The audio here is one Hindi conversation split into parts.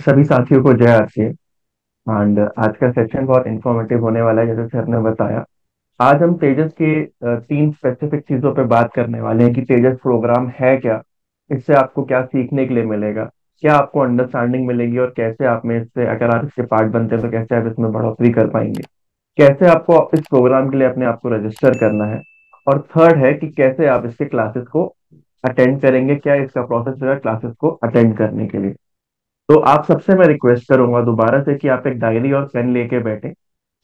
सभी साथियों को जय आरसीए। एंड आज का सेशन बहुत इंफॉर्मेटिव होने वाला है, जैसे सर ने बताया। आज हम तेजस के तीन स्पेसिफिक चीजों पे बात करने वाले हैं कि तेजस प्रोग्राम है क्या, इससे आपको क्या सीखने के लिए मिलेगा, क्या आपको अंडरस्टैंडिंग मिलेगी, और कैसे आप में इससे, अगर आप इसके पार्ट बनते हैं तो कैसे आप इसमें बढ़ोतरी कर पाएंगे, कैसे आपको इस प्रोग्राम के लिए अपने आप को रजिस्टर करना है, और थर्ड है कि कैसे आप इसके क्लासेस को अटेंड करेंगे, क्या इसका प्रोसेस है क्लासेस को अटेंड करने के लिए। तो आप सबसे मैं रिक्वेस्ट करूंगा दोबारा से कि आप एक डायरी और पेन लेके बैठे।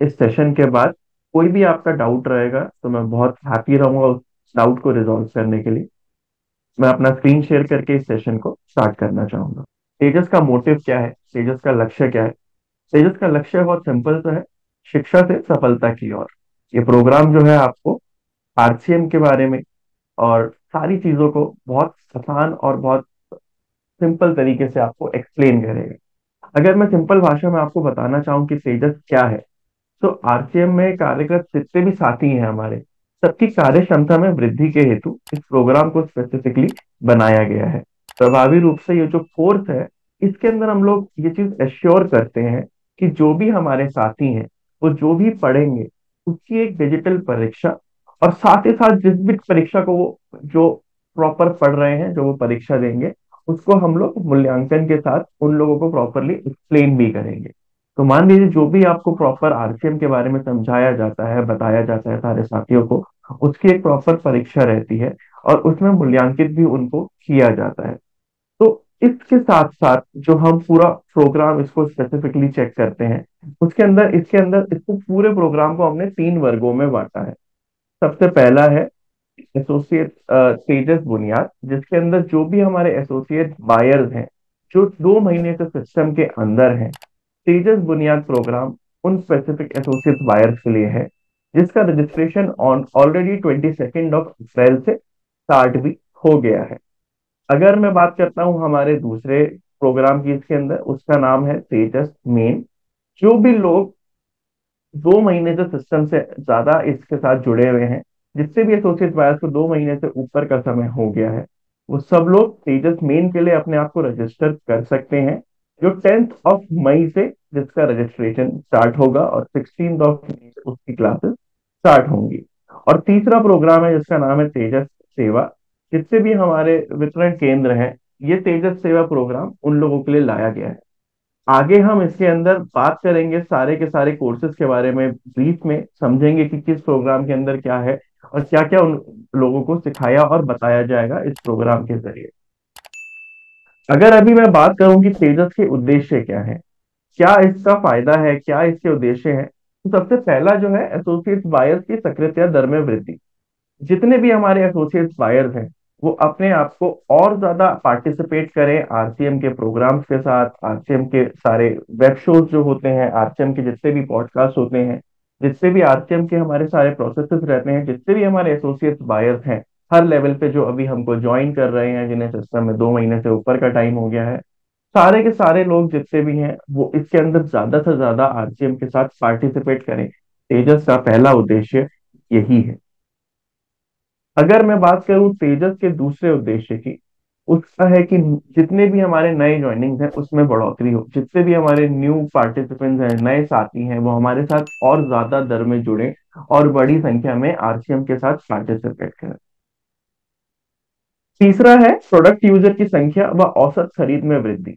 इस सेशन के बाद कोई भी आपका डाउट रहेगा तो मैं बहुत हैप्पी रहूंगा उस डाउट को रिजॉल्व करने के लिए। मैं अपना स्क्रीन शेयर करके इस सेशन को स्टार्ट करना चाहूंगा। तेजस का मोटिव क्या है, तेजस का लक्ष्य क्या है? तेजस का लक्ष्य बहुत सिंपल सा है, शिक्षा से सफलता की ओर। ये प्रोग्राम जो है आपको आरसीएम के बारे में और सारी चीजों को बहुत आसान और बहुत सिंपल तरीके से आपको एक्सप्लेन करेगा। अगर मैं सिंपल भाषा में आपको बताना चाहूँ कि तेजस क्या है, तो आरसीएम में कार्यरत जितने भी साथी हैं हमारे, सबकी कार्य क्षमता में वृद्धि के हेतु इस प्रोग्राम को स्पेसिफिकली बनाया गया है। प्रभावी रूप से ये जो कोर्स है, इसके अंदर हम लोग ये चीज एश्योर करते हैं कि जो भी हमारे साथी हैं वो जो भी पढ़ेंगे उसकी एक डिजिटल परीक्षा, और साथ ही साथ जिस भी परीक्षा को वो जो प्रॉपर पढ़ रहे हैं, जो वो परीक्षा देंगे, उसको हम लोग मूल्यांकन के साथ उन लोगों को प्रॉपरली एक्सप्लेन भी करेंगे। तो मान लीजिए जो भी आपको प्रॉपर आरसीएम के बारे में समझाया जाता है, बताया जाता है सारे साथियों को, उसकी एक प्रॉपर परीक्षा रहती है और उसमें मूल्यांकित भी उनको किया जाता है। तो इसके साथ साथ जो हम पूरा प्रोग्राम इसको स्पेसिफिकली चेक करते हैं, उसके अंदर इसके अंदर इसको पूरे प्रोग्राम को हमने तीन वर्गों में बांटा है। सबसे पहला है एसोसिएट तेजस बुनियाद, जिसके अंदर जो भी हमारे एसोसिएट बायर्स हैं जो 2 महीने से सिस्टम के अंदर हैं, तेजस बुनियाद प्रोग्राम उन स्पेसिफिक एसोसिएट बायर्स के लिए है, जिसका रजिस्ट्रेशन ऑन ऑलरेडी 22 अप्रैल से स्टार्ट भी हो गया है। अगर मैं बात करता हूँ हमारे दूसरे प्रोग्राम की, इसके अंदर उसका नाम है तेजस मेन। जो भी लोग 2 महीने से सिस्टम से ज्यादा इसके साथ जुड़े हुए हैं, जितने भी एसोसिएट बायर्स को 2 महीने से ऊपर का समय हो गया है, वो सब लोग तेजस मेन के लिए अपने आप को रजिस्टर कर सकते हैं। जो 10 मई से जिसका रजिस्ट्रेशन स्टार्ट होगा और 16 मई से उसकी क्लासेस स्टार्ट होंगी। और तीसरा प्रोग्राम है जिसका नाम है तेजस सेवा। जितने भी हमारे वितरण केंद्र हैं, ये तेजस सेवा प्रोग्राम उन लोगों के लिए लाया गया है। आगे हम इसके अंदर बात करेंगे सारे के सारे कोर्सेज के बारे में, ब्रीफ में समझेंगे कि किस प्रोग्राम के अंदर क्या है और क्या क्या उन लोगों को सिखाया और बताया जाएगा इस प्रोग्राम के जरिए। अगर अभी मैं बात करूं कि तेजस के उद्देश्य क्या है, क्या इसका फायदा है, क्या इसके उद्देश्य हैं, तो सबसे पहला जो है एसोसिएट बायर्स की सक्रियता दर में वृद्धि। जितने भी हमारे एसोसिएट बायर्स हैं, वो अपने आप को और ज्यादा पार्टिसिपेट करें आरसीएम के प्रोग्राम्स के साथ, आरसीएम के सारे वेब शोज जो होते हैं, आरसीएम के जितने भी पॉडकास्ट होते हैं, जितने भी आरसीएम के हमारे सारे प्रोसेसेस रहते हैं, जितने भी हमारे एसोसिएट बायर्स हैं हर लेवल पे जो अभी हमको ज्वाइन कर रहे हैं, जिन्हें सिस्टम में 2 महीने से ऊपर का टाइम हो गया है, सारे के सारे लोग जितने भी हैं वो इसके अंदर ज्यादा से ज्यादा आरसीएम के साथ पार्टिसिपेट करें। तेजस का पहला उद्देश्य यही है। अगर मैं बात करूं तेजस के दूसरे उद्देश्य की, उसका है कि जितने भी हमारे नए ज्वाइनिंग्स हैं उसमें बढ़ोतरी हो, जितने भी हमारे न्यू पार्टिसिपेंट्स हैं, नए साथी हैं, वो हमारे साथ और ज्यादा दर में जुड़े और बड़ी संख्या में आरसीएम के साथ पार्टिसिपेट करें। तीसरा है प्रोडक्ट यूजर की संख्या व औसत खरीद में वृद्धि।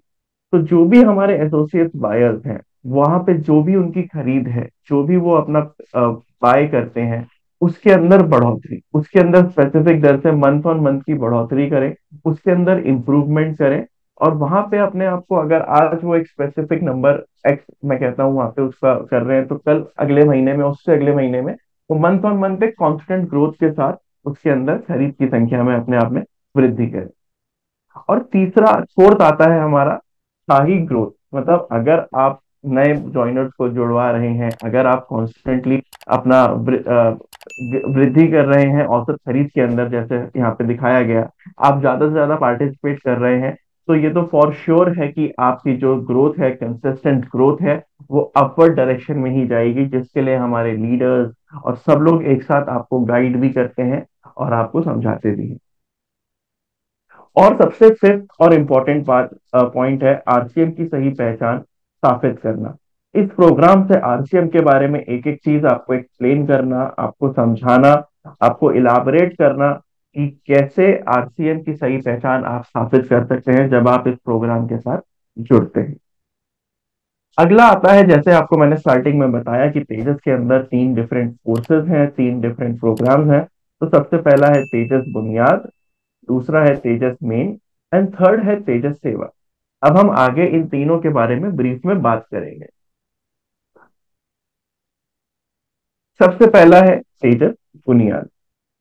तो जो भी हमारे एसोसिएट बायर्स हैं, वहां पे जो भी उनकी खरीद है, जो भी वो अपना बाय करते हैं, उसके अंदर बढ़ोतरी, उसके अंदर स्पेसिफिक दर से मंथ ऑन मंथ की बढ़ोतरी करें, उसके अंदर इम्प्रूवमेंट करें। और वहां पे अपने आप को, अगर आज वो एक स्पेसिफिक नंबर एक्स मैं कहता हूँ वहां पे उसका कर रहे हैं, तो कल अगले महीने में, उससे अगले महीने में वो मंथ ऑन मंथ एक कॉन्स्टेंट ग्रोथ के साथ उसके अंदर खरीद की संख्या में अपने आप में वृद्धि करें। और तीसरा, फोर्थ आता है हमारा शाही ग्रोथ। मतलब अगर आप नए ज्वाइनर्स को जुड़वा रहे हैं, अगर आप कॉन्स्टेंटली अपना वृद्धि कर रहे हैं औसत खरीद के अंदर, जैसे यहाँ पे दिखाया गया, आप ज्यादा से ज्यादा पार्टिसिपेट कर रहे हैं, तो ये तो फॉर श्योर है कि आपकी जो ग्रोथ है, कंसिस्टेंट ग्रोथ है, वो अपवर्ड डायरेक्शन में ही जाएगी, जिसके लिए हमारे लीडर्स और सब लोग एक साथ आपको गाइड भी करते हैं और आपको समझाते भी हैं। और सबसे फिफ्थ और इम्पोर्टेंट बात पॉइंट है आरसीएम की सही पहचान स्थापित करना। इस प्रोग्राम से आरसीएम के बारे में एक एक चीज आपको एक्सप्लेन करना, आपको समझाना, आपको इलाबरेट करना कि कैसे आरसीएम की सही पहचान आप स्थापित कर सकते हैं जब आप इस प्रोग्राम के साथ जुड़ते हैं। अगला आता है, जैसे आपको मैंने स्टार्टिंग में बताया कि तेजस के अंदर तीन डिफरेंट कोर्सेज हैं, तीन डिफरेंट प्रोग्राम्स हैं। तो सबसे पहला है तेजस बुनियाद, दूसरा है तेजस मेन एंड थर्ड है तेजस सेवा। अब हम आगे इन तीनों के बारे में ब्रीफ में बात करेंगे। सबसे पहला है तेजस बुनियाद।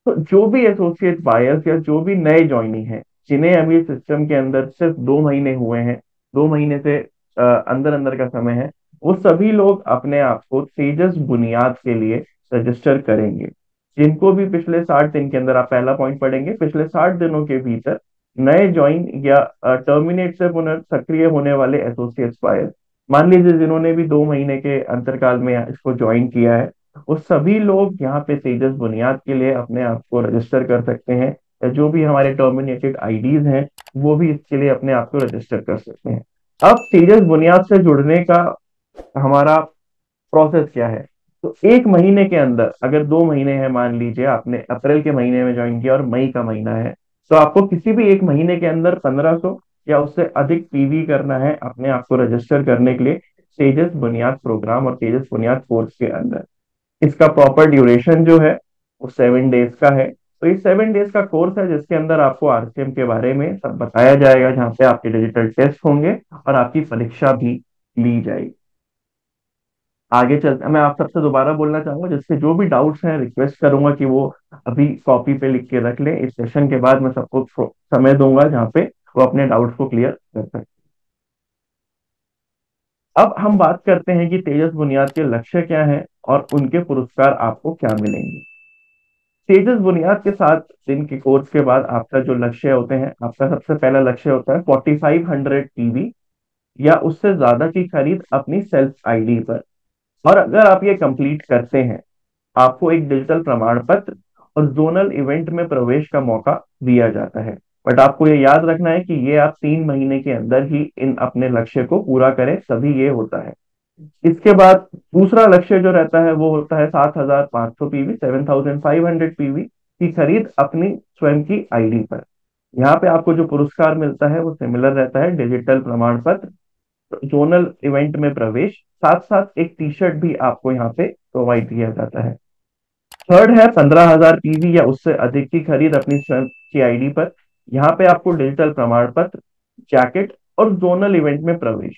तो जो भी एसोसिएट बायर्स या जो भी नए ज्वाइनिंग हैं, जिन्हें अभी सिस्टम के अंदर सिर्फ 2 महीने हुए हैं, 2 महीने से अंदर अंदर का समय है, वो सभी लोग अपने आप को तेजस बुनियाद के लिए रजिस्टर करेंगे। जिनको भी पिछले 60 दिन के अंदर, आप पहला पॉइंट पढ़ेंगे, पिछले 60 दिनों के भीतर नए ज्वाइन या टर्मिनेट से पुनः सक्रिय होने वाले एसोसिएट बायर्स, मान लीजिए जिन्होंने भी 2 महीने के अंतरकाल में इसको ज्वाइन किया है, वो सभी लोग यहाँ पे तेजस बुनियाद के लिए अपने आप को रजिस्टर कर सकते हैं। या जो भी हमारे टर्मिनेटेड आईडीज हैं, वो भी इसके लिए अपने आप को रजिस्टर कर सकते हैं। अब तेजस बुनियाद से जुड़ने का हमारा प्रोसेस क्या है? तो 1 महीने के अंदर, अगर 2 महीने हैं, मान लीजिए आपने अप्रैल के महीने में ज्वाइन किया और मई का महीना है, तो आपको किसी भी 1 महीने के अंदर 1500 या उससे अधिक पीवी करना है अपने आप को रजिस्टर करने के लिए तेजस बुनियाद प्रोग्राम और तेजस बुनियाद कोर्स के अंदर। इसका प्रॉपर ड्यूरेशन जो है वो 7 डेज का है। तो ये 7 डेज का कोर्स है जिसके अंदर आपको आरसीएम के बारे में सब बताया जाएगा, जहाँ पे आपके डिजिटल टेस्ट होंगे और आपकी परीक्षा भी ली जाएगी। आगे चलते मैं आप सबसे दोबारा बोलना चाहूंगा, जिसके जो भी डाउट्स हैं रिक्वेस्ट करूंगा कि वो अभी कॉपी पे लिख के रख लें। इस सेशन के बाद मैं सबको समय दूंगा जहाँ पे वो अपने डाउट्स को क्लियर कर सकते हैं। अब हम बात करते हैं कि तेजस बुनियाद के लक्ष्य क्या हैं और उनके पुरस्कार आपको क्या मिलेंगे। तेजस बुनियाद के 7 दिन के कोर्स के बाद आपका जो लक्ष्य होते हैं, आपका सबसे पहला लक्ष्य होता है 4500 टीवी या उससे ज्यादा की खरीद अपनी सेल्फ आईडी पर। और अगर आप ये कंप्लीट करते हैं, आपको एक डिजिटल प्रमाण पत्र और जोनल इवेंट में प्रवेश का मौका दिया जाता है। बट आपको ये याद रखना है कि ये आप 3 महीने के अंदर ही इन अपने लक्ष्य को पूरा करें, तभी ये होता है। इसके बाद दूसरा लक्ष्य जो रहता है वो होता है 7500 पीवी, 7500 पीवी की खरीद अपनी स्वयं की आईडी पर। यहाँ पे आपको जो पुरस्कार मिलता है वो सिमिलर रहता है, डिजिटल प्रमाण पत्र, जोनल इवेंट में प्रवेश, साथ साथ एक टी शर्ट भी आपको यहाँ पे प्रोवाइड किया जाता है। थर्ड है 15,000 पीवी या उससे अधिक की खरीद अपनी स्वयं की आईडी पर। यहाँ पे आपको डिजिटल प्रमाण पत्र, जैकेट और जोनल इवेंट में प्रवेश।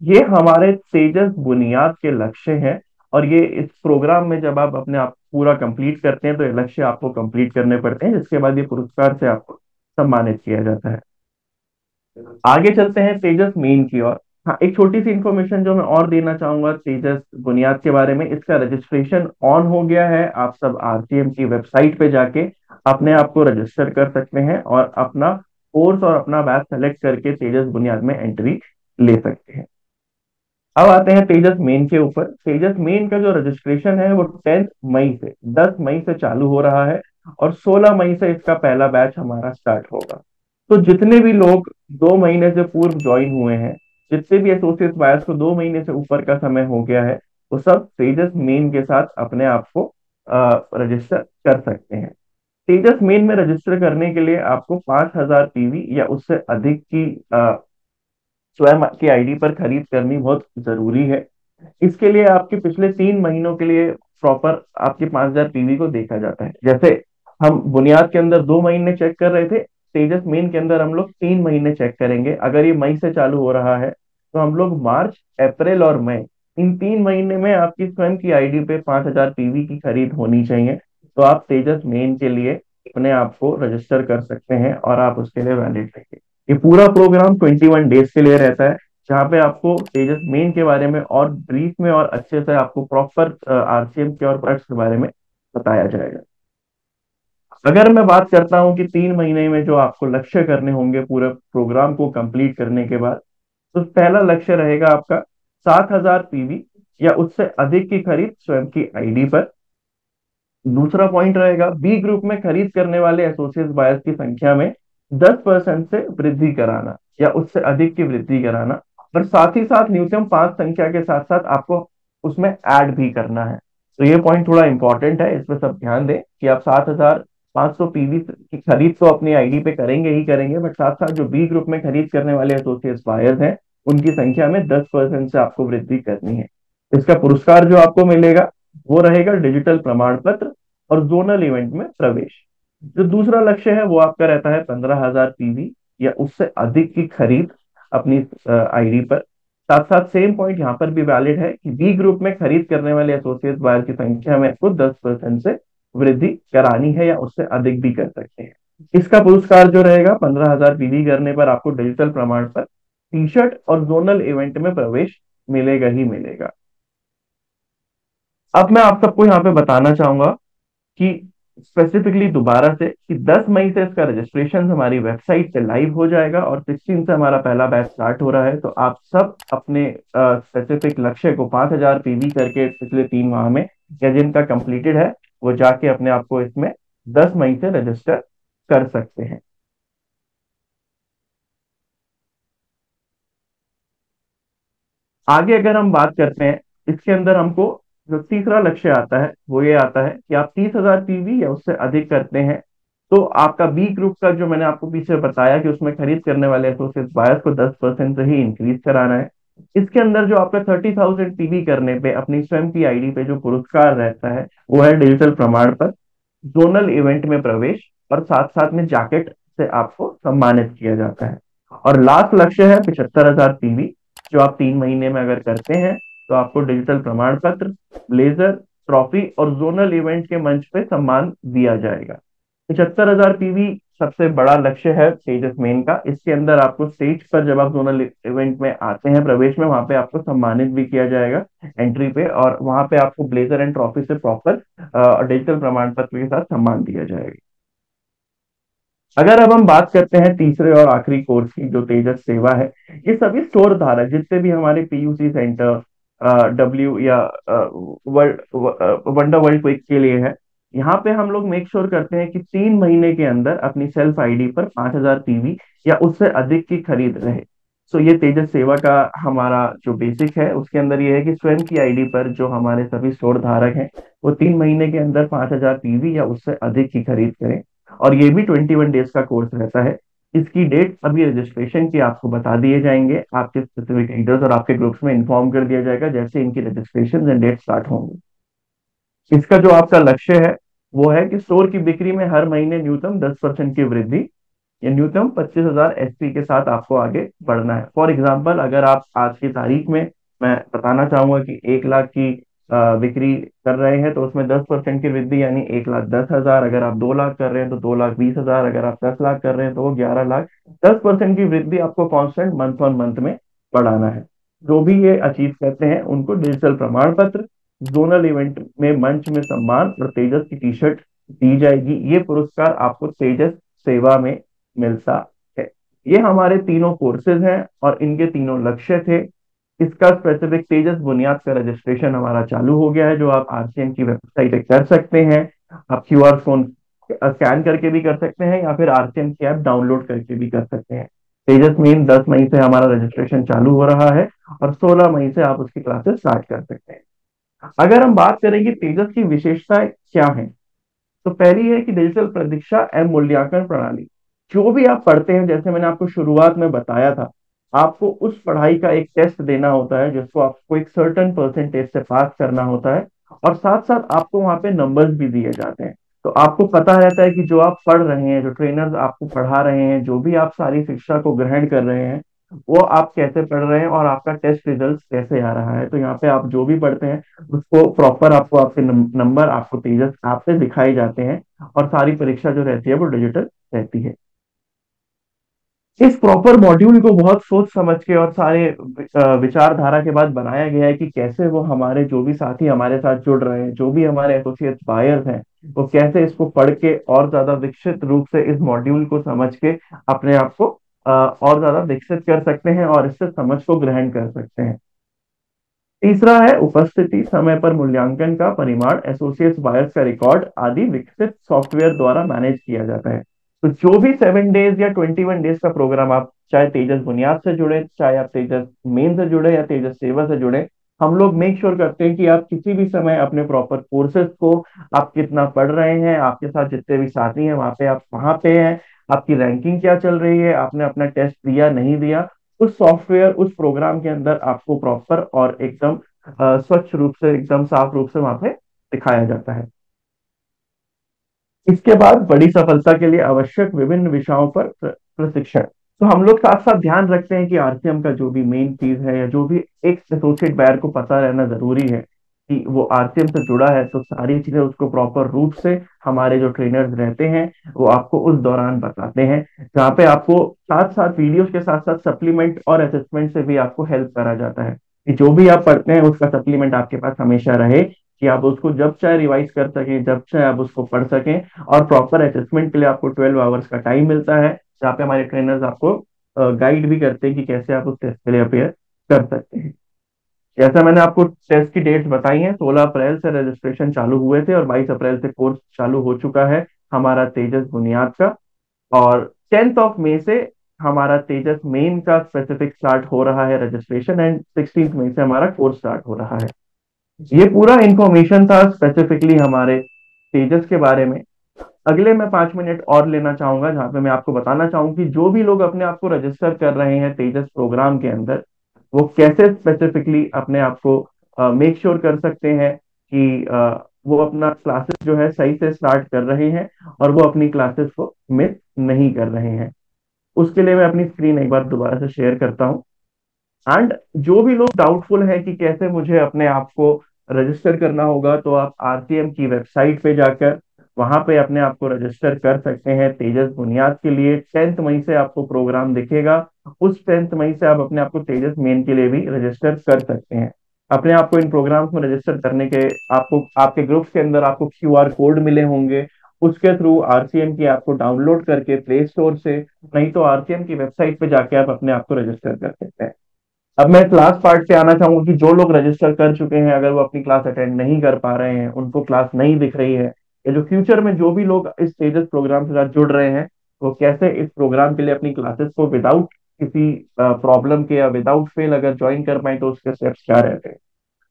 ये हमारे तेजस बुनियाद के लक्ष्य हैं। और ये इस प्रोग्राम में जब आप अपने आप पूरा कंप्लीट करते हैं तो ये लक्ष्य आपको कंप्लीट करने पड़ते हैं, जिसके बाद ये पुरस्कार से आपको सम्मानित किया जाता है। आगे चलते हैं तेजस मेन की ओर। हाँ, एक छोटी सी इंफॉर्मेशन जो मैं और देना चाहूंगा तेजस बुनियाद के बारे में, इसका रजिस्ट्रेशन ऑन हो गया है। आप सब आरसीएम की वेबसाइट पे जाके अपने आप को रजिस्टर कर सकते हैं और अपना कोर्स और अपना बैच सेलेक्ट करके तेजस बुनियाद में एंट्री ले सकते हैं। अब आते हैं तेजस मेन के ऊपर। तेजस मेन का जो रजिस्ट्रेशन है वो 10 मई से 10 मई से चालू हो रहा है और 16 मई से इसका पहला बैच हमारा स्टार्ट होगा। तो जितने भी लोग 2 महीने से पूर्व ज्वाइन हुए हैं, जितने भी एसोसिएट बायर्स को 2 महीने से ऊपर का समय हो गया है, वो सब तेजस मेन के साथ अपने आप को रजिस्टर कर सकते हैं। तेजस मेन में रजिस्टर करने के लिए आपको 5000 पीवी या उससे अधिक की स्वयं की आईडी पर खरीद करनी बहुत जरूरी है। इसके लिए आपके पिछले 3 महीनों के लिए प्रॉपर आपके 5000 पीवी को देखा जाता है। जैसे हम बुनियाद के अंदर 2 महीने चेक कर रहे थे, तेजस मेन के अंदर हम लोग 3 महीने चेक करेंगे। अगर ये मई से चालू हो रहा है तो हम लोग मार्च, अप्रैल और मई, इन 3 महीने में आपकी स्वयं की आईडी पे 5000 पीवी की खरीद होनी चाहिए। तो आप तेजस मेन के लिए अपने आप को रजिस्टर कर सकते हैं और आप उसके लिए वैलिड रहेंगे। ये पूरा प्रोग्राम 21 डेज के लिए रहता है, जहाँ पे आपको तेजस मेन के बारे में और ब्रीफ में और अच्छे से आपको प्रॉपर आरसीएम के और प्रोडक्ट्स के बारे में बताया जाएगा। अगर मैं बात करता हूँ कि 3 महीने में जो आपको लक्ष्य करने होंगे पूरे प्रोग्राम को कंप्लीट करने के बाद, तो पहला लक्ष्य रहेगा आपका 7000 पीवी या उससे अधिक की खरीद स्वयं की आईडी पर। दूसरा पॉइंट रहेगा बी ग्रुप में खरीद करने वाले एसोसिएट बायर्स की संख्या में 10% से वृद्धि कराना या उससे अधिक की वृद्धि कराना, और साथ ही साथ न्यूनतम 5 संख्या के साथ साथ आपको उसमें ऐड भी करना है। तो ये पॉइंट थोड़ा इंपॉर्टेंट है, इसमें सब ध्यान दें कि आप 7,500 पीवी की खरीद तो अपनी आईडी पे करेंगे ही करेंगे, बट साथ साथ जो बी ग्रुप में खरीद करने वाले एसोसिएट्स बायर्स हैं उनकी संख्या में 10% से आपको वृद्धि करनी है। इसका पुरस्कार जो आपको मिलेगा वो रहेगा डिजिटल प्रमाण पत्र और जोनल इवेंट में प्रवेश। जो दूसरा लक्ष्य है वो आपका रहता है 15,000 पीवी या उससे अधिक की खरीद अपनी आईडी पर। साथ साथ सेम पॉइंट यहाँ पर भी वैलिड है कि बी ग्रुप में खरीद करने वाले एसोसिएट बायर की संख्या में आपको 10% से वृद्धि करानी है या उससे अधिक भी कर सकते हैं। इसका पुरस्कार जो रहेगा 15,000 पीवी करने पर आपको डिजिटल प्रमाण पत्र, टी शर्ट और जोनल इवेंट में प्रवेश मिलेगा ही मिलेगा। अब मैं आप सबको यहाँ पे बताना चाहूंगा कि स्पेसिफिकली दोबारा से कि 10 मई से इसका रजिस्ट्रेशन हमारी वेबसाइट पे लाइव हो जाएगा और 16 से हमारा पहला बैच स्टार्ट हो रहा है। तो आप सब अपने स्पेसिफिक लक्ष्य को 5,000 पीवी करके पिछले 3 माह में या जिनका कंप्लीटेड है वो जाके अपने आप को इसमें 10 मई से रजिस्टर कर सकते हैं। आगे अगर हम बात करते हैं, इसके अंदर हमको जो तीसरा लक्ष्य आता है वो ये आता है कि आप 30,000 पीवी या उससे अधिक करते हैं तो आपका बी ग्रुप का जो मैंने आपको पीछे बताया कि उसमें खरीद करने वाले एसोसिएट बायर्स को 10% से ही इंक्रीज कराना है। इसके अंदर जो आपका 30,000 पीवी करने पे अपनी स्वयं की आईडी पे जो पुरस्कार रहता है वो है डिजिटल प्रमाण पत्र, जोनल इवेंट में प्रवेश और साथ साथ में जैकेट से आपको सम्मानित किया जाता है। और लास्ट लक्ष्य है 75,000 पीवी, जो आप 3 महीने में अगर करते हैं तो आपको डिजिटल प्रमाण पत्र, ब्लेजर, ट्रॉफी और जोनल इवेंट के मंच पे सम्मान दिया जाएगा। 75,000 पीवी सबसे बड़ा लक्ष्य है तेजस मेन का। इसके अंदर आपको स्टेज पर जब आप जोनल इवेंट में आते हैं प्रवेश में, वहां पे आपको सम्मानित भी किया जाएगा एंट्री पे, और वहां पे आपको ब्लेजर एंड ट्रॉफी से प्रॉपर डिजिटल प्रमाण पत्र के साथ सम्मान दिया जाएगा। अगर अब हम बात करते हैं तीसरे और आखिरी कोर्स की जो तेजस सेवा है, ये सभी स्टोर धारक जितने भी हमारे पीयूसी सेंटर, डब्ल्यू या वर्ल्ड वंडर वर्ल्ड क्विक के लिए है, यहाँ पे हम लोग मेक श्योर करते हैं कि 3 महीने के अंदर अपनी सेल्फ आईडी पर 5,000 पीवी या उससे अधिक की खरीद रहे। सो ये तेजस सेवा का हमारा जो बेसिक है उसके अंदर ये है कि स्वयं की आईडी पर जो हमारे सभी स्टोर धारक हैं वो 3 महीने के अंदर 5,000 पीवी या उससे अधिक की खरीद करें। और ये भी 21 डेज का कोर्स रहता है। इसकी डेट अभी रजिस्ट्रेशन की आपको बता दिए जाएंगे, आपके स्पेसिफिक लीडर्स और आपके ग्रुप्स में इन्फॉर्म कर दिया जाएगा जैसे इनकी रजिस्ट्रेशन एंड डेट स्टार्ट होंगे। इसका जो आपका लक्ष्य है वो है कि स्टोर की बिक्री में हर महीने न्यूनतम 10% की वृद्धि या न्यूनतम 25,000 एसपी के साथ आपको आगे बढ़ना है। फॉर एग्जाम्पल, अगर आप आज की तारीख में, मैं बताना चाहूंगा कि 1 लाख की बिक्री कर रहे हैं तो उसमें 10% की वृद्धि यानी 1,10,000। अगर आप 2 लाख कर रहे हैं तो 2,20,000। अगर आप 10 लाख कर रहे हैं तो वो 11 लाख। 10% की वृद्धि आपको कांस्टेंट मंथ ऑन मंथ में बढ़ाना है। जो भी ये अचीव करते हैं उनको डिजिटल प्रमाण पत्र, जोनल इवेंट में मंच में सम्मान और तेजस की टी शर्ट दी जाएगी। ये पुरस्कार आपको तेजस सेवा में मिलता है। ये हमारे तीनों कोर्सेज हैं और इनके तीनों लक्ष्य थे। इसका स्पेसिफिक तेजस बुनियाद का रजिस्ट्रेशन हमारा चालू हो गया है जो आप आरसीएम की वेबसाइट पे कर सकते हैं। आप क्यूआर कोड स्कैन करके भी कर सकते हैं या फिर आरसीएम की ऐप डाउनलोड करके भी कर सकते हैं। तेजस मेन 10 मई से हमारा रजिस्ट्रेशन चालू हो रहा है और 16 मई से आप उसकी क्लासेस स्टार्ट कर सकते हैं। अगर हम बात करें कि तेजस की विशेषताएं क्या हैं, तो पहली है कि डिजिटल परीक्षा एवं मूल्यांकन प्रणाली। जो भी आप पढ़ते हैं, जैसे मैंने आपको शुरुआत में बताया था, आपको उस पढ़ाई का एक टेस्ट देना होता है जिसको आपको एक सर्टेन परसेंटेज से पास करना होता है, और साथ साथ आपको वहां पे नंबर्स भी दिए जाते हैं। तो आपको पता रहता है कि जो आप पढ़ रहे हैं, जो ट्रेनर्स आपको पढ़ा रहे हैं, जो भी आप सारी शिक्षा को ग्रहण कर रहे हैं, वो आप कैसे पढ़ रहे हैं और आपका टेस्ट रिजल्ट कैसे आ रहा है। तो यहाँ पे आप जो भी पढ़ते हैं उसको प्रॉपर आपको आपके नंबर आपको तेजस ऐप से दिखाए जाते हैं, और सारी परीक्षा जो रहती है वो डिजिटल रहती है। इस प्रॉपर मॉड्यूल को बहुत सोच समझ के और सारे विचारधारा के बाद बनाया गया है कि कैसे वो हमारे जो भी साथी हमारे साथ जुड़ रहे हैं, जो भी हमारे एसोसिएट बायर्स हैं, वो कैसे इसको पढ़ के और ज्यादा विकसित रूप से इस मॉड्यूल को समझ के अपने आप को और ज्यादा विकसित कर सकते हैं और इससे समझ को ग्रहण कर सकते हैं। तीसरा है उपस्थिति, समय पर मूल्यांकन का परिमाण, एसोसिएट्स बायर्स का रिकॉर्ड आदि विकसित सॉफ्टवेयर द्वारा मैनेज किया जाता है। तो जो भी 7 डेज या 21 डेज का प्रोग्राम, आप चाहे तेजस बुनियाद से जुड़े, चाहे आप तेजस मेन से जुड़े या तेजस सेवा से जुड़े, हम लोग मेक श्योर करते हैं कि आप किसी भी समय अपने प्रॉपर कोर्सेज को, आप कितना पढ़ रहे हैं, आपके साथ जितने भी साथी हैं वहां पे, आप वहां पे हैं, आपकी रैंकिंग क्या चल रही है, आपने अपना टेस्ट दिया नहीं दिया, उस सॉफ्टवेयर उस प्रोग्राम के अंदर आपको प्रॉपर और एकदम स्वच्छ रूप से, एकदम साफ रूप से वहां पे दिखाया जाता है। इसके बाद बड़ी सफलता के लिए आवश्यक विभिन्न विषयों पर प्रशिक्षण। तो हम लोग साथ साथ ध्यान रखते हैं कि आरसीएम का जो भी मेन चीज है, या जो भी एक एसोसिएट बायर को पता रहना जरूरी है कि वो आरसीएम से जुड़ा है, तो सारी चीजें उसको प्रॉपर रूप से हमारे जो ट्रेनर्स रहते हैं वो आपको उस दौरान बताते हैं, जहाँ पे आपको साथ साथ वीडियोस के साथ साथ सप्लीमेंट और असेसमेंट से भी आपको हेल्प करा जाता है, कि जो भी आप पढ़ते हैं उसका सप्लीमेंट आपके पास हमेशा रहे, कि आप उसको जब चाहे रिवाइज कर सकें, जब चाहे आप उसको पढ़ सकें। और प्रॉपर असेसमेंट के लिए आपको 12 आवर्स का टाइम मिलता है, जहाँ पे हमारे ट्रेनर्स आपको गाइड भी करते हैं कि कैसे आप उस टेस्ट के लिए अपेयर कर सकते हैं। जैसा मैंने आपको टेस्ट की डेट्स बताई हैं, 16 अप्रैल से रजिस्ट्रेशन चालू हुए थे और 22 अप्रैल से कोर्स चालू हो चुका है हमारा तेजस बुनियाद का। और 10 मई से हमारा तेजस मेन का स्पेसिफिक स्टार्ट हो रहा है रजिस्ट्रेशन, एंड 16 मई से हमारा कोर्स स्टार्ट हो रहा है। ये पूरा इंफॉर्मेशन था स्पेसिफिकली हमारे तेजस के बारे में। अगले मैं 5 मिनट और लेना चाहूंगा, जहां पे मैं आपको बताना चाहूंगा कि जो भी लोग अपने आप को रजिस्टर कर रहे हैं तेजस प्रोग्राम के अंदर, वो कैसे स्पेसिफिकली अपने आप को मेक श्योर कर सकते हैं कि वो अपना क्लासेस जो है सही से स्टार्ट कर रहे हैं और वो अपनी क्लासेस को मिस नहीं कर रहे हैं। उसके लिए मैं अपनी स्क्रीन एक बार दोबारा से शेयर करता हूँ। एंड जो भी लोग डाउटफुल है कि कैसे मुझे अपने आप को रजिस्टर करना होगा, तो आप आरसीएम की वेबसाइट पे जाकर वहां पे अपने आप को रजिस्टर कर सकते हैं तेजस बुनियाद के लिए। 10 मई से आपको प्रोग्राम दिखेगा, उस 10 मई से आप अपने आप को तेजस मेन के लिए भी रजिस्टर कर सकते हैं। अपने आप को इन प्रोग्राम्स में रजिस्टर करने के, आपको आपके ग्रुप्स के अंदर आपको क्यूआर कोड मिले होंगे, उसके थ्रू आरसीएम की ऐप को डाउनलोड करके प्ले स्टोर से, नहीं तो आरसीएम की वेबसाइट पे जाके आप अपने आप को रजिस्टर कर सकते हैं। अब मैं क्लास पार्ट पे आना चाहूंगा कि जो लोग रजिस्टर कर चुके हैं, अगर वो अपनी क्लास अटेंड नहीं कर पा रहे हैं, उनको क्लास नहीं दिख रही है, या जो फ्यूचर में जो भी लोग इस तेजस प्रोग्राम के साथ जुड़ रहे हैं, वो कैसे इस प्रोग्राम के लिए अपनी क्लासेस को विदाउट किसी प्रॉब्लम के या विदाउट फेल अगर ज्वाइन कर पाए, तो उसके स्टेप्स क्या रहते हैं।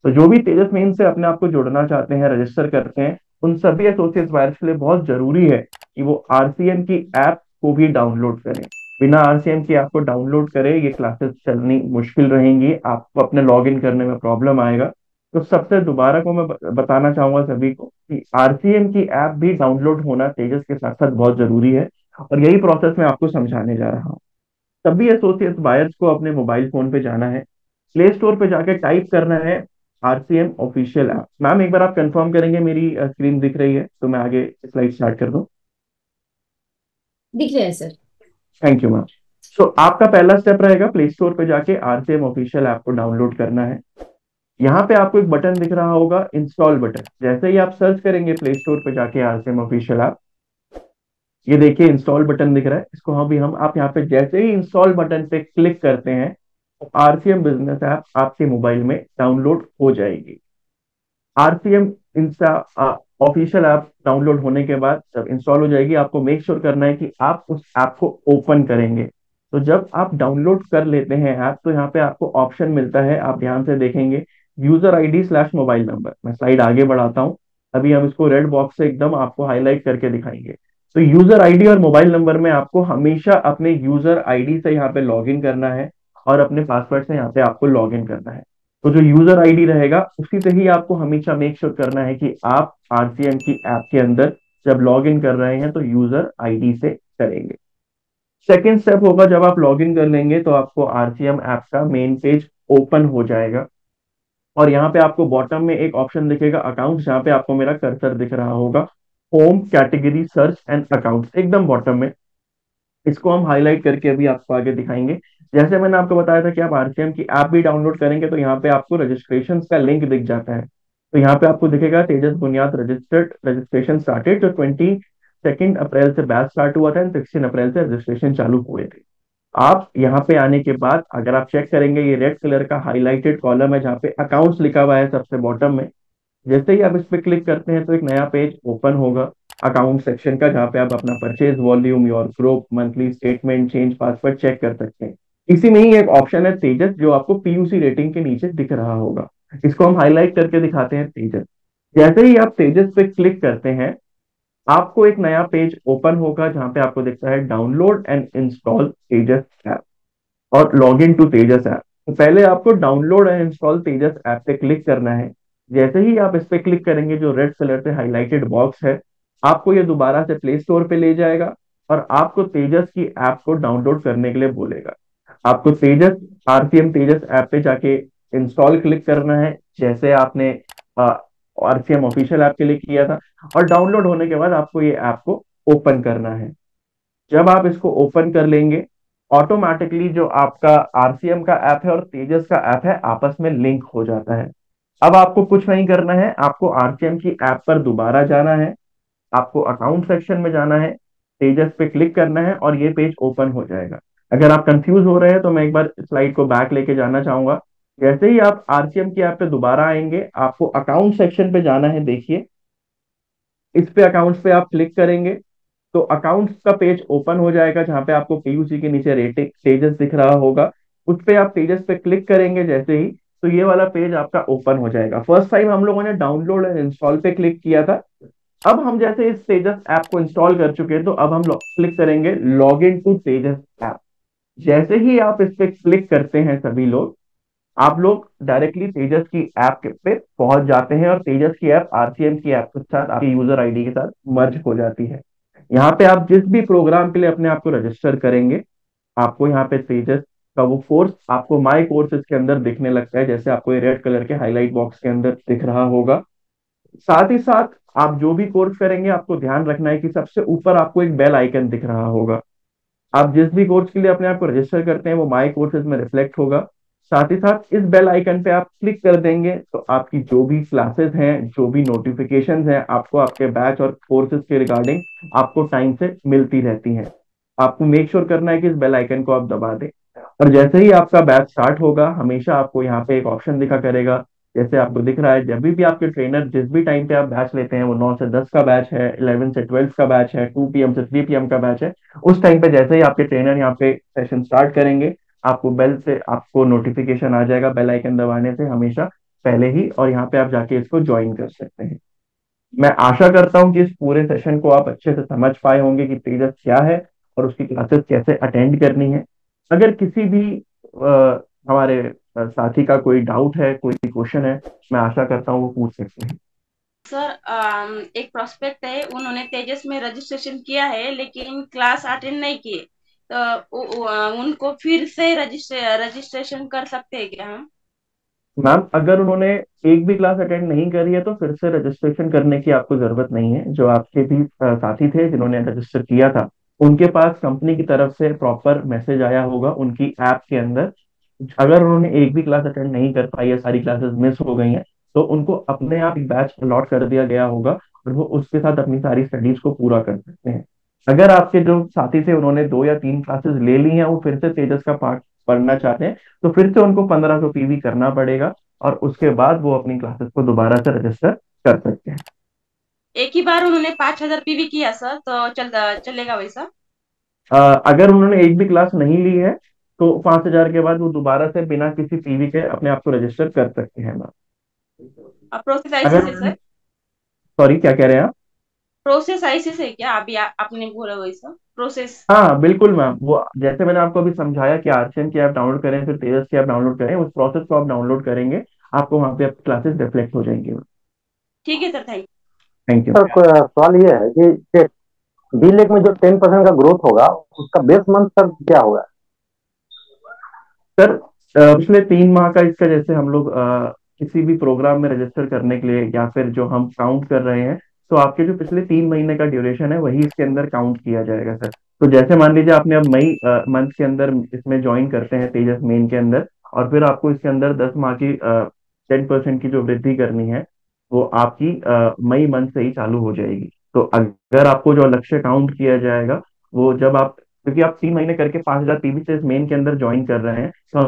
तो जो भी तेजस मेन से अपने आप को जुड़ना चाहते हैं, रजिस्टर करते हैं, उन सभी एसोसिएट वायर्स के लिए बहुत जरूरी है कि वो आरसीएम की ऐप को भी डाउनलोड करें। बिना आरसीएम की ऐप को डाउनलोड करें, ये क्लासेस चलनी मुश्किल रहेंगी, आपको अपने लॉग इन करने में प्रॉब्लम आएगा। तो सबसे दोबारा को मैं बताना चाहूंगा सभी को कि आरसीएम की ऐप भी डाउनलोड होना तेजस के साथ साथ बहुत जरूरी है, और यही प्रोसेस मैं आपको समझाने जा रहा हूँ। सभी एसोसिएट बायर्स को अपने मोबाइल फोन पे जाना है, प्ले स्टोर पे जाके टाइप करना है आरसीएम ऑफिशियल ऐप। मैम एक बार आप कंफर्म करेंगे मेरी स्क्रीन दिख रही है, तो मैं आगे स्लाइड स्टार्ट कर दूं। दिख रहा है sir. Thank you ma'am. So आपका पहला स्टेप रहेगा प्ले स्टोर पे जाके आरसीएम ऑफिशियल ऐप को डाउनलोड करना है। यहाँ पे आपको एक बटन दिख रहा होगा, इंस्टॉल बटन। जैसे ही आप सर्च करेंगे प्ले स्टोर पे जाके आरसीएम ऑफिशियल ऐप, ये देखिए इंस्टॉल बटन दिख रहा है, इसको हम भी हम आप यहाँ पे जैसे ही इंस्टॉल बटन पे क्लिक करते हैं, तो आरसीएम बिजनेस ऐप आपके मोबाइल में डाउनलोड हो जाएगी। RCM Insta official app download होने के बाद जब इंस्टॉल हो जाएगी, आपको मेक श्योर करना है कि आप उस ऐप को ओपन करेंगे। तो जब आप डाउनलोड कर लेते हैं ऐप, तो यहाँ पे आपको ऑप्शन मिलता है, आप ध्यान से देखेंगे, user ID slash mobile number. मैं स्लाइड आगे बढ़ाता हूँ, अभी हम इसको रेड बॉक्स से एकदम आपको हाईलाइट करके दिखाएंगे। तो यूजर आईडी और मोबाइल नंबर में आपको हमेशा अपने यूजर आईडी से यहाँ पे लॉग इन करना है, और अपने पासवर्ड से यहाँ पे आपको लॉग इन करना है। तो जो यूजर आईडी रहेगा उसी से ही आपको हमेशा मेक श्योर करना है कि आप आरसीएम की ऐप के अंदर जब लॉग इन कर रहे हैं तो यूजर आईडी से करेंगे। सेकेंड स्टेप होगा, जब आप लॉग इन कर लेंगे तो आपको आरसीएम ऐप का मेन पेज ओपन हो जाएगा, और यहाँ पे आपको बॉटम में एक ऑप्शन दिखेगा अकाउंट, जहाँ पे आपको मेरा कर्सर दिख रहा होगा, home category search and account, एकदम बॉटम में। इसको हम हाईलाइट करके अभी आपको आगे दिखाएंगे। जैसे मैंने आपको बताया था कि आप आरसीएम की ऐप भी डाउनलोड करेंगे, तो यहाँ पे आपको रजिस्ट्रेशन का लिंक दिख जाता है। तो यहाँ पे आपको दिखेगा तेजस बुनियाद रजिस्टर्ड, रजिस्ट्रेशन स्टार्टेड। जो 22 अप्रैल से बैच स्टार्ट हुआ था, एंड 16 अप्रैल से रजिस्ट्रेशन चालू हुए थे। आप यहाँ पे आने के बाद अगर आप चेक करेंगे, ये रेड कलर का हाईलाइटेड कॉलम है जहाँ पे अकाउंट्स लिखा हुआ है सबसे बॉटम में। जैसे ही आप इस पे क्लिक करते हैं तो एक नया पेज ओपन होगा अकाउंट सेक्शन का, जहाँ पे आप अपना purchase volume, your group, monthly statement, change password check कर सकते हैं। इसी में ही एक ऑप्शन है तेजस, जो आपको पीयूसी रेटिंग के नीचे दिख रहा होगा। इसको हम हाईलाइट करके दिखाते हैं, तेजस। जैसे ही आप तेजस पे क्लिक करते हैं, आपको एक नया पेज ओपन होगा जहां पे आपको दिखता है download and install Tejas app और log in to Tejas app. तो पहले आपको download and install Tejas app पे क्लिक करना है। जैसे ही आप इस पे क्लिक करेंगे, जो रेड कलर से हाईलाइटेड बॉक्स है, आपको ये दोबारा से प्ले स्टोर पे ले जाएगा और आपको तेजस की ऐप को डाउनलोड करने के लिए बोलेगा। आपको तेजस, आरसीएम तेजस ऐप पे जाके इंस्टॉल क्लिक करना है, जैसे आपने आरसीएम ऑफिशियल ऐप के लिए किया था। और डाउनलोड होने के बाद आपको ये ऐप को ओपन करना है। जब आप इसको ओपन कर लेंगे, ऑटोमेटिकली जो आपका आरसीएम का ऐप है और तेजस का ऐप है आपस में लिंक हो जाता है। अब आपको कुछ नहीं करना है, आपको आरसीएम की ऐप पर दोबारा जाना है, आपको अकाउंट सेक्शन में जाना है, तेजस पे क्लिक करना है और ये पेज ओपन हो जाएगा। अगर आप कंफ्यूज हो रहे हैं तो मैं एक बार स्लाइड को बैक लेके जाना चाहूंगा। जैसे ही आप आरसीएम की ऐप पे दोबारा आएंगे, आपको अकाउंट सेक्शन पे जाना है। देखिए, इस पे अकाउंट्स पे आप क्लिक करेंगे तो अकाउंट्स का पेज ओपन हो जाएगा, जहां पे आपको पीयूसी के नीचे रेटिंग तेजस दिख रहा होगा। उस पे आप तेजस पे क्लिक करेंगे जैसे ही, तो ये वाला पेज आपका ओपन हो जाएगा। फर्स्ट टाइम हम लोगों ने डाउनलोड एंड इंस्टॉल पे क्लिक किया था। अब हम जैसे इस तेजस ऐप को इंस्टॉल कर चुके हैं, तो अब हम क्लिक करेंगे log in to Tejas app. जैसे ही आप इस पे क्लिक करते हैं सभी लोग, आप लोग डायरेक्टली तेजस की ऐप पे पहुंच जाते हैं और तेजस की ऐप आरसीएम की ऐप के साथ आपकी यूजर आईडी के साथ मर्ज हो जाती है। यहाँ पे आप जिस भी प्रोग्राम के लिए अपने आप को रजिस्टर करेंगे, आपको यहाँ पे तेजस का वो कोर्स आपको माई कोर्सेज के अंदर दिखने लगता है, जैसे आपको ये रेड कलर के हाईलाइट बॉक्स के अंदर दिख रहा होगा। साथ ही साथ आप जो भी कोर्स करेंगे, आपको ध्यान रखना है कि सबसे ऊपर आपको एक बेल आइकन दिख रहा होगा। आप जिस भी कोर्स के लिए अपने आप को रजिस्टर करते हैं वो माई कोर्सेज में रिफ्लेक्ट होगा। साथ ही साथ इस बेल आइकन पे आप क्लिक कर देंगे तो आपकी जो भी क्लासेस हैं, जो भी नोटिफिकेशंस हैं, आपको आपके बैच और कोर्सेज के रिगार्डिंग आपको टाइम से मिलती रहती हैं। आपको मेक श्योर करना है कि इस बेल आइकन को आप दबा दें। और जैसे ही आपका बैच स्टार्ट होगा, हमेशा आपको यहाँ पे एक ऑप्शन दिखा करेगा, जैसे आपको दिख रहा है, जब भी आपके ट्रेनर जिस भी टाइम पे आप बैच लेते हैं, वो 9 से 10 का बैच है, 11 से 12 का बैच है, 2 PM से 3 PM का बैच है, उस टाइम पे जैसे ही आपके ट्रेनर यहाँ पे सेशन स्टार्ट करेंगे, आपको बेल से आपको नोटिफिकेशन आ जाएगा, बेल आइकन दबाने से हमेशा पहले ही, और यहाँ पे आप जाके इसको ज्वाइन कर सकते हैं। मैं आशा करता हूँ कि इस पूरे सेशन को आप अच्छे से समझ पाए होंगे कि तेजस क्या है और उसकी क्लासेस कैसे अटेंड करनी है। अगर किसी भी हमारे साथी का कोई डाउट है, कोई क्वेश्चन है, मैं आशा करता हूँ वो पूछ सकते हैं। सर, एक प्रोस्पेक्ट है, उन्होंने तेजस में रजिस्ट्रेशन किया है लेकिन क्लास अटेंड नहीं किए, तो उनको फिर से रजिस्ट्रेशन कर सकते हैं क्या हम? मैम, अगर उन्होंने एक भी क्लास अटेंड नहीं करी है तो फिर से रजिस्ट्रेशन करने की आपको जरूरत नहीं है। जो आपके भी साथी थे जिन्होंने रजिस्टर किया था, उनके पास कंपनी की तरफ से प्रॉपर मैसेज आया होगा उनकी ऐप के अंदर। अगर उन्होंने एक भी क्लास अटेंड नहीं कर पाई है, सारी क्लासेस मिस हो गई हैं, तो उनको अपने आप एक बैच अलॉट कर दिया गया होगा और वो उसके साथ अपनी सारी स्टडीज को पूरा कर सकते हैं। अगर आपके जो साथी थे उन्होंने 2 या 3 क्लासेस ले ली हैं, वो फिर से तेजस का पार्ट पढ़ना चाहते हैं, तो फिर से उनको 1500 पीवी करना पड़ेगा और उसके बाद वो अपनी क्लासेस को दोबारा से रजिस्टर कर सकते हैं। एक ही बार उन्होंने 5,000 पीवी किया सर, तो चलेगा वैसा? अगर उन्होंने एक भी क्लास नहीं ली है तो 5,000 के बाद वो दोबारा से बिना किसी पीवी के अपने आप को रजिस्टर कर सकते हैं मैम। प्रोसेस ऐसे अगर से सर? सॉरी, क्या कह रहे हैं आप? प्रोसेस ऐसे से क्या अभी आपने बोला वैसा प्रोसेस? हाँ बिल्कुल मैम, वो जैसे मैंने आपको अभी समझाया कि आरसीएम की ऐप डाउनलोड करें, फिर तेजस की ऐप डाउनलोड करें, उस प्रोसेस को आप डाउनलोड करेंगे, आपको वहाँ पे आपकी क्लासेस रिफ्लेक्ट हो जाएंगी। ठीक है sir, thank thank you. Sir सवाल ये है कि बी लेक में जो 10% का ग्रोथ होगा उसका बेस मंथ सर क्या होगा? सर, पिछले 3 माह का इसका, जैसे हम लोग किसी भी प्रोग्राम में रजिस्टर करने के लिए या फिर जो हम काउंट कर रहे हैं, तो आपके जो पिछले 3 महीने का ड्यूरेशन है वही इसके अंदर काउंट किया जाएगा सर। तो जैसे मान लीजिए आपने अब मई मंथ के अंदर इसमें ज्वाइन करते हैं तेजस मेन के अंदर, और फिर आपको इसके अंदर 10 माह की 10% की जो वृद्धि करनी है, वो आपकी मई मंथ से ही चालू हो जाएगी। तो अगर आपको जो लक्ष्य काउंट किया जाएगा, वो जब आप, क्योंकि आप 3 महीने करके 5,000 पीवी से इस मेन के अंदर ज्वाइन कर रहे हैं, तो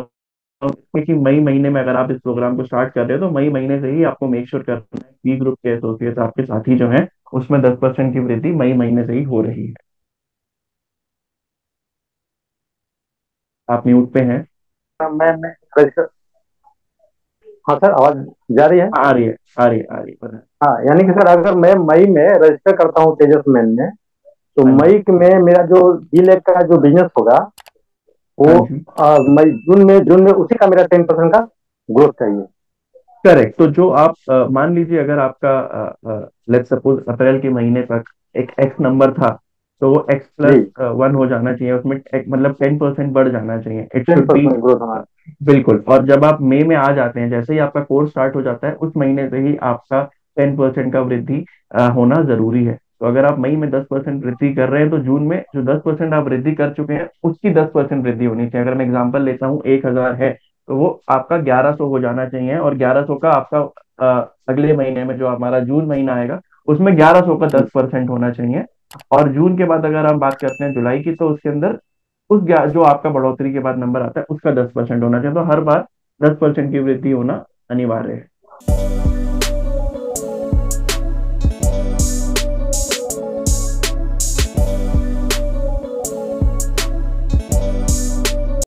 कि मई महीने में अगर आप इस प्रोग्राम को स्टार्ट कर रहे हो तो मई महीने से ही आपको मेक श्योर करना है बी ग्रुप के एसोसिएट्स आपके साथी जो हैं उसमें 10% की वृद्धि मई महीने से ही हो रही है। आप म्यूट पे हैं। मैं रजिस्टर। हाँ सर, आवाज जा रही है? आ रही है, आ रही है, आ रही है, बताएं। हाँ, यानी कि सर अगर मैं मई में रजिस्टर करता हूँ तेजस मैन में, तो हाँ जी, मई में मेरा जो 2 लाख का जो बिजनेस होगा वो हाँ जी, मई जून में उसी का मेरा 10% का ग्रोथ चाहिए। करेक्ट। तो जो आप मान लीजिए अगर आपका लेट्स सपोज अप्रैल के महीने तक एक एक्स नंबर था, तो वो एक्स जी, प्लस 1 हो जाना चाहिए, उसमें मतलब 10% बढ़ जाना चाहिए, it ten should be. Percent growth होना। बिल्कुल। और जब आप मई में आ जाते हैं, जैसे ही आपका कोर्स स्टार्ट हो जाता है, उस महीने से ही आपका 10% का वृद्धि होना जरूरी है। तो अगर आप मई में 10% वृद्धि कर रहे हैं तो जून में जो 10% आप वृद्धि कर चुके हैं उसकी 10% वृद्धि होनी चाहिए। अगर मैं एग्जांपल लेता हूँ 1,000 है तो वो आपका 1100 हो जाना चाहिए, और 1100 का आपका अगले महीने में जो हमारा जून महीना आएगा उसमें 1100 का 10% होना चाहिए। और जून के बाद अगर हम बात करते हैं जुलाई की, तो उसके अंदर जो आपका बढ़ोतरी के बाद नंबर आता है उसका 10% होना चाहिए। तो हर बार 10% की वृद्धि होना अनिवार्य है।